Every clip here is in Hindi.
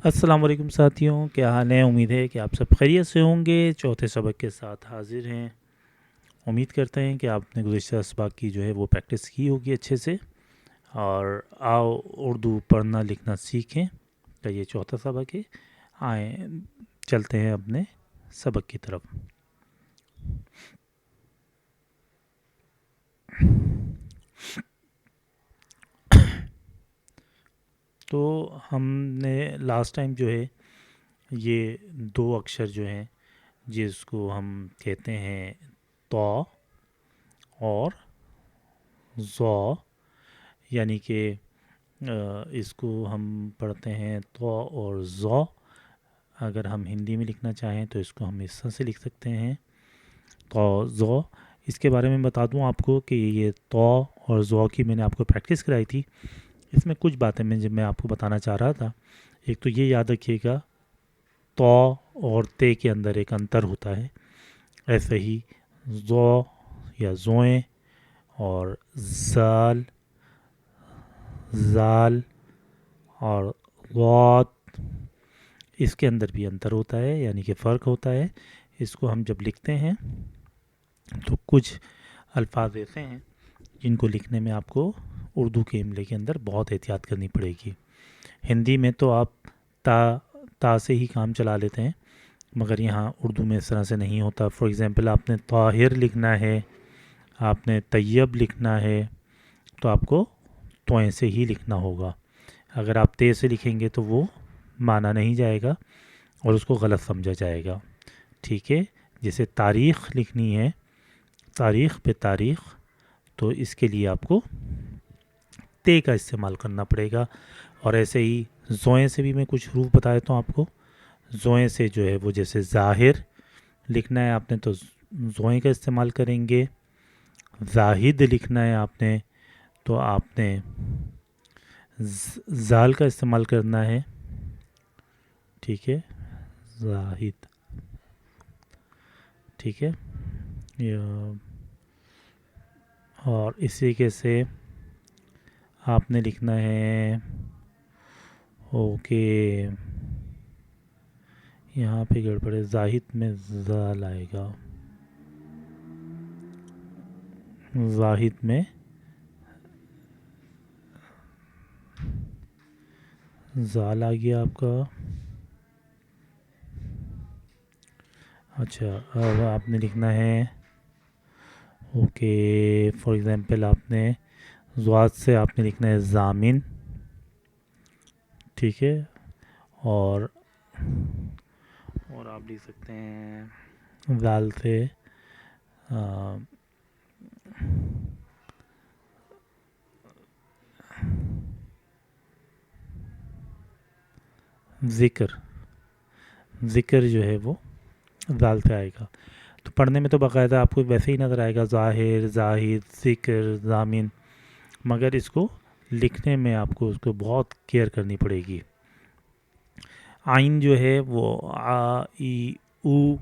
अस्सलाम वालेकुम साथियों, क्या हाल है। उम्मीद है कि आप सब खैरियत से होंगे। चौथे सबक के साथ हाजिर हैं। उम्मीद करते हैं कि आपने गुज़िश्ता सबक की जो है वो प्रैक्टिस की होगी अच्छे से। और आओ उर्दू पढ़ना लिखना सीखें। तो ये चौथा सबक है। आए चलते हैं अपने सबक की तरफ। तो हमने लास्ट टाइम जो है ये दो अक्षर जो हैं जिसको हम कहते हैं तो और ज़ौ, यानी कि इसको हम पढ़ते हैं तो और ज़ौ। अगर हम हिंदी में लिखना चाहें तो इसको हम इस तरह से लिख सकते हैं, तो ज़ौ। इसके बारे में बता दूं आपको कि ये तो और ज़ौ की मैंने आपको प्रैक्टिस कराई थी। इसमें कुछ बातें मैं आपको बताना चाह रहा था। एक तो ये याद रखिएगा, तो और ते के अंदर एक अंतर होता है। ऐसे ही ज़ौ या ज़ोएं और ज़ाल, ज़ाल और गौत, इसके अंदर भी अंतर होता है, यानी कि फ़र्क होता है। इसको हम जब लिखते हैं तो कुछ अल्फाज ऐसे हैं जिनको लिखने में आपको उर्दू के इमले के अंदर बहुत एहतियात करनी पड़ेगी। हिंदी में तो आप ता ता से ही काम चला लेते हैं, मगर यहाँ उर्दू में इस तरह से नहीं होता। फॉर एग्ज़ाम्पल, आपने ताहिर लिखना है, आपने तैयब लिखना है, तो आपको तोएं से ही लिखना होगा। अगर आप ते से लिखेंगे तो वो माना नहीं जाएगा और उसको गलत समझा जाएगा। ठीक है। जैसे तारीख़ लिखनी है, तारीख़ पे तारीख़, तो इसके लिए आपको ते का इस्तेमाल करना पड़ेगा। और ऐसे ही ज़ोएं से भी मैं कुछ हरूफ बता देता हूँ आपको। ज़ोएं से जो है वो, जैसे ज़ाहिर लिखना है आपने तो ज़ोएं का इस्तेमाल करेंगे। ज़ाहिद लिखना है आपने तो आपने ज़ाल का इस्तेमाल करना है। ठीक है, ज़ाहिद। ठीक है। और इसी तरीके से आपने लिखना है, ओके, यहाँ पे गड़बड़ है, जाहिद में ज़ाल आएगा, जाहिद में ज़ाल आ गया आपका। अच्छा, अब आपने लिखना है, ओके, फॉर एग्ज़ाम्पल आपने ज़्वाद से आपने लिखना है ज़ामिन। ठीक है। और आप लिख सकते हैं ज़ाल से ज़िक्र, ज़िक्र जो है वो ज़ाल से आएगा। तो पढ़ने में तो बाकायदा आपको वैसे ही नज़र आएगा, ज़ाहिर, ज़ाहिद, ज़िक्र, ज़ामिन, मगर इसको लिखने में आपको उसको बहुत केयर करनी पड़ेगी। आइन जो है वो आ, ई, ऊ,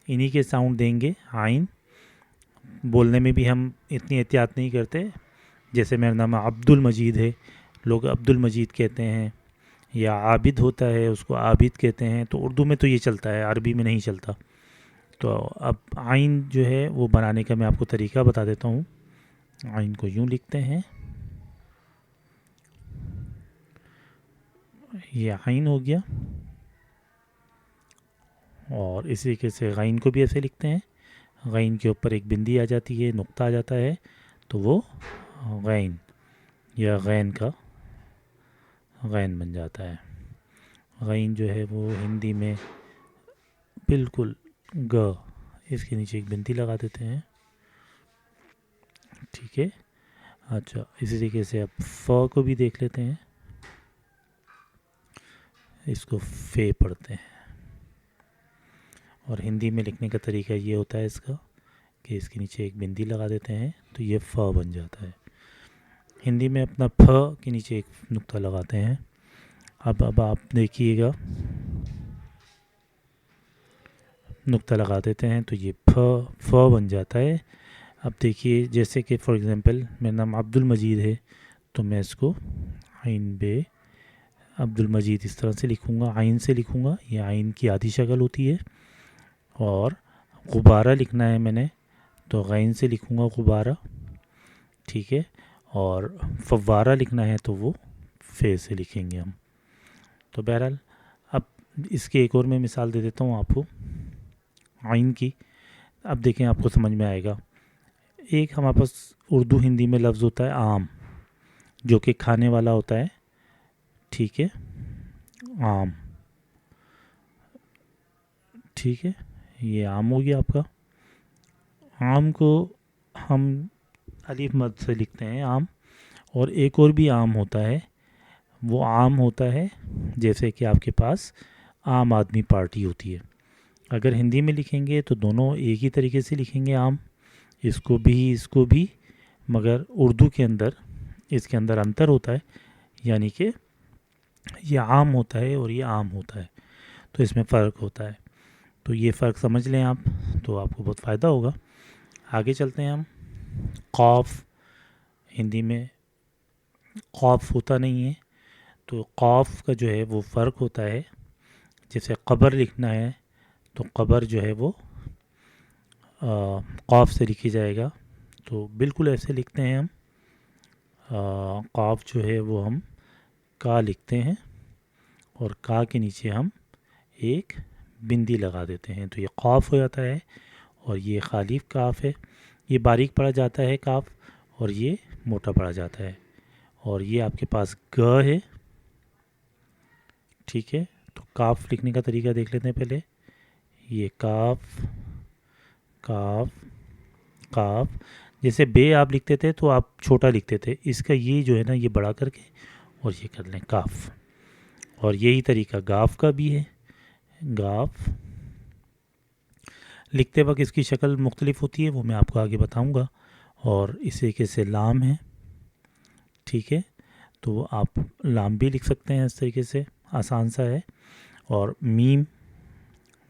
इन्हीं के साउंड देंगे। आइन बोलने में भी हम इतनी एहतियात नहीं करते। जैसे मेरा नाम अब्दुल मजीद है, लोग अब्दुल मजीद कहते हैं। या आबिद होता है, उसको आबिद कहते हैं। तो उर्दू में तो ये चलता है, अरबी में नहीं चलता। तो अब आइन जो है वो बनाने का मैं आपको तरीका बता देता हूँ। आइन को यूँ लिखते हैं, ये आइन हो गया। और इसी तरीके से गैन को भी ऐसे लिखते हैं। गैन के ऊपर एक बिंदी आ जाती है, नुक्ता आ जाता है, तो वो गैन या गैन का गैन बन जाता है। गैन जो है वो हिंदी में बिल्कुल ग, इसके नीचे एक बिंदी लगा देते हैं। ठीक है। अच्छा, इसी तरीके से अब फ को भी देख लेते हैं। इसको फे पढ़ते हैं। और हिंदी में लिखने का तरीका ये होता है इसका कि इसके नीचे एक बिंदी लगा देते हैं तो ये फ बन जाता है। हिंदी में अपना फ के नीचे एक नुक्ता लगाते हैं। अब आप देखिएगा, नुक्ता लगा देते हैं तो ये फ बन जाता है। अब देखिए, जैसे कि फॉर एग्ज़ाम्पल मेरा नाम अब्दुल मजीद है, तो मैं इसको आइन बे अब्दुल मजीद इस तरह से लिखूँगा, आइन से लिखूँगा, ये आइन की आधी शक्ल होती है। और गुब्बारा लिखना है मैंने तो गैन से लिखूँगा गुब्बारा, ठीक है। और फव्वारा लिखना है तो वो फे से लिखेंगे हम। तो बहरहाल अब इसके एक और मैं मिसाल दे देता हूँ आपको आइन की। अब देखें आपको समझ में आएगा। एक हमारे पास उर्दू हिंदी में लफ्ज़ होता है आम, जो कि खाने वाला होता है, ठीक है, आम, ठीक है, ये आम हो गया आपका। आम को हम अलिफ मद से लिखते हैं आम। और एक और भी आम होता है, वो आम होता है जैसे कि आपके पास आम आदमी पार्टी होती है। अगर हिंदी में लिखेंगे तो दोनों एक ही तरीके से लिखेंगे आम, इसको भी, मगर उर्दू के अंदर इसके अंदर अंतर होता है, यानी कि ये आम होता है और ये आम होता है, तो इसमें फ़र्क होता है। तो ये फ़र्क समझ लें आप, तो आपको बहुत फ़ायदा होगा। आगे चलते हैं हम। क़ाफ़, हिंदी में क़ाफ़ होता नहीं है, तो क़ाफ़ का जो है वो फ़र्क होता है। जैसे क़ब्र लिखना है तो क़ब्र जो है वो क़ाफ़ से लिखी जाएगा, तो बिल्कुल ऐसे लिखते हैं हम। क़ाफ़ जो है वो हम का लिखते हैं और का के नीचे हम एक बिंदी लगा देते हैं, तो ये क़ाफ़ हो जाता है। और ये खालिफ काफ है, ये बारीक पड़ा जाता है काफ, और ये मोटा पड़ा जाता है। और ये आपके पास ग है, ठीक है। तो काफ लिखने का तरीका देख लेते हैं पहले। ये काफ, काफ, काफ। जैसे बे आप लिखते थे तो आप छोटा लिखते थे, इसका ये जो है ना ये बड़ा करके और ये कर लें काफ। और यही तरीका गाफ का भी है। गाफ लिखते वक्त इसकी शक्ल मुख्तलिफ होती है, वो मैं आपको आगे बताऊंगा। और इस तरीके से लाम है, ठीक है, तो आप लाम भी लिख सकते हैं इस तरीके से, आसान सा है। और मीम,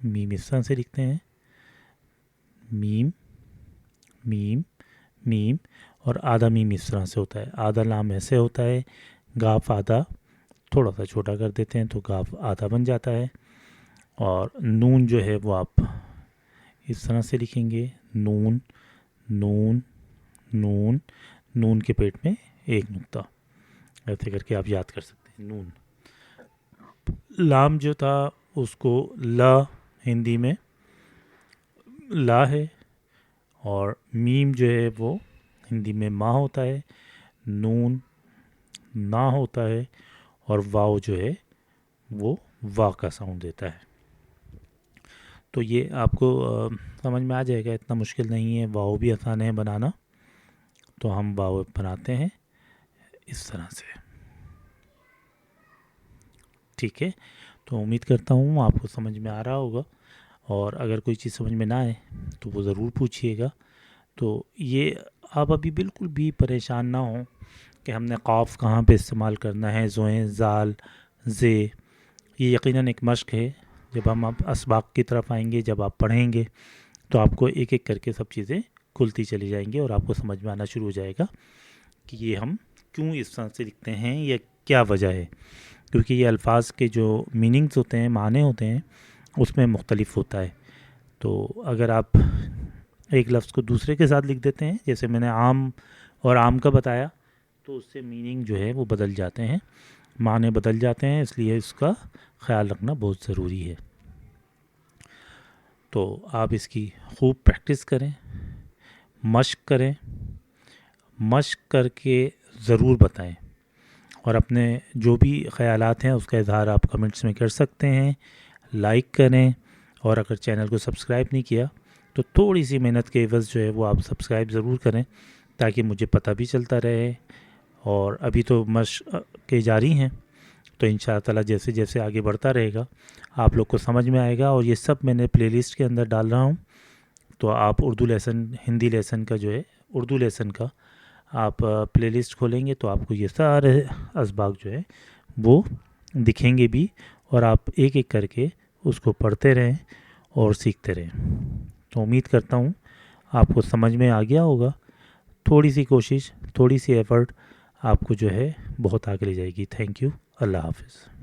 मीम इस तरह से लिखते हैं, मीम, मीम, मीम। और आधा मीम इस तरह से होता है, आधा लाम ऐसे होता है। गाफ आधा थोड़ा सा छोटा कर देते हैं तो गाफ आधा बन जाता है। और नून जो है वो आप इस तरह से लिखेंगे, नून, नून, नून, नून के पेट में एक नुक्ता, ऐसे करके आप याद कर सकते हैं, नून। लाम जो था उसको ला, हिंदी में ला है। और मीम जो है वो हिंदी में माँ होता है, नून ना होता है, और वाव जो है वो वाह का साउंड देता है। तो ये आपको समझ में आ जाएगा, इतना मुश्किल नहीं है। वाव भी आसान है बनाना, तो हम वाव बनाते हैं इस तरह से, ठीक है। तो उम्मीद करता हूँ आपको समझ में आ रहा होगा। और अगर कोई चीज़ समझ में ना आए तो वो ज़रूर पूछिएगा। तो ये आप अभी बिल्कुल भी परेशान ना हो कि हमने क़ाफ़ कहाँ पे इस्तेमाल करना है, ज़ोएं, ज़ाल, ज़े। ये यकीनन एक मश्क है। जब हम आप असबाक की तरफ आएंगे, जब आप पढ़ेंगे, तो आपको एक एक करके सब चीज़ें खुलती चली जाएंगी और आपको समझ में आना शुरू हो जाएगा कि ये हम क्यों इस तरह से लिखते हैं, या क्या वजह है। क्योंकि ये अल्फाज के जो मीनिंग्स होते हैं, माने होते हैं, उसमें मुख्तलिफ होता है। तो अगर आप एक लफ्ज़ को दूसरे के साथ लिख देते हैं, जैसे मैंने आम और आम का बताया, तो उससे मीनिंग जो है वो बदल जाते हैं, माने बदल जाते हैं। इसलिए इसका ख्याल रखना बहुत ज़रूरी है। तो आप इसकी खूब प्रैक्टिस करें, मश्क करें, मश्क करके ज़रूर बताएं। और अपने जो भी ख़यालात हैं उसका इज़हार आप कमेंट्स में कर सकते हैं, लाइक करें। और अगर चैनल को सब्सक्राइब नहीं किया तो थोड़ी सी मेहनत के एवज़ जो है वो आप सब्सक्राइब ज़रूर करें, ताकि मुझे पता भी चलता रहे। और अभी तो मश्क के जारी हैं, तो इंशाअल्लाह जैसे जैसे आगे बढ़ता रहेगा आप लोग को समझ में आएगा। और ये सब मैंने प्लेलिस्ट के अंदर डाल रहा हूँ, तो आप उर्दू लेसन, हिंदी लेसन का जो है, उर्दू लेसन का आप प्लेलिस्ट खोलेंगे तो आपको ये सारे असबाक जो है वो दिखेंगे भी, और आप एक एक करके उसको पढ़ते रहें और सीखते रहें। तो उम्मीद करता हूँ आपको समझ में आ गया होगा। थोड़ी सी कोशिश, थोड़ी सी एफ़र्ट आपको जो है बहुत आगे ले जाएगी। Thank you. अल्लाह हाफ़िज़।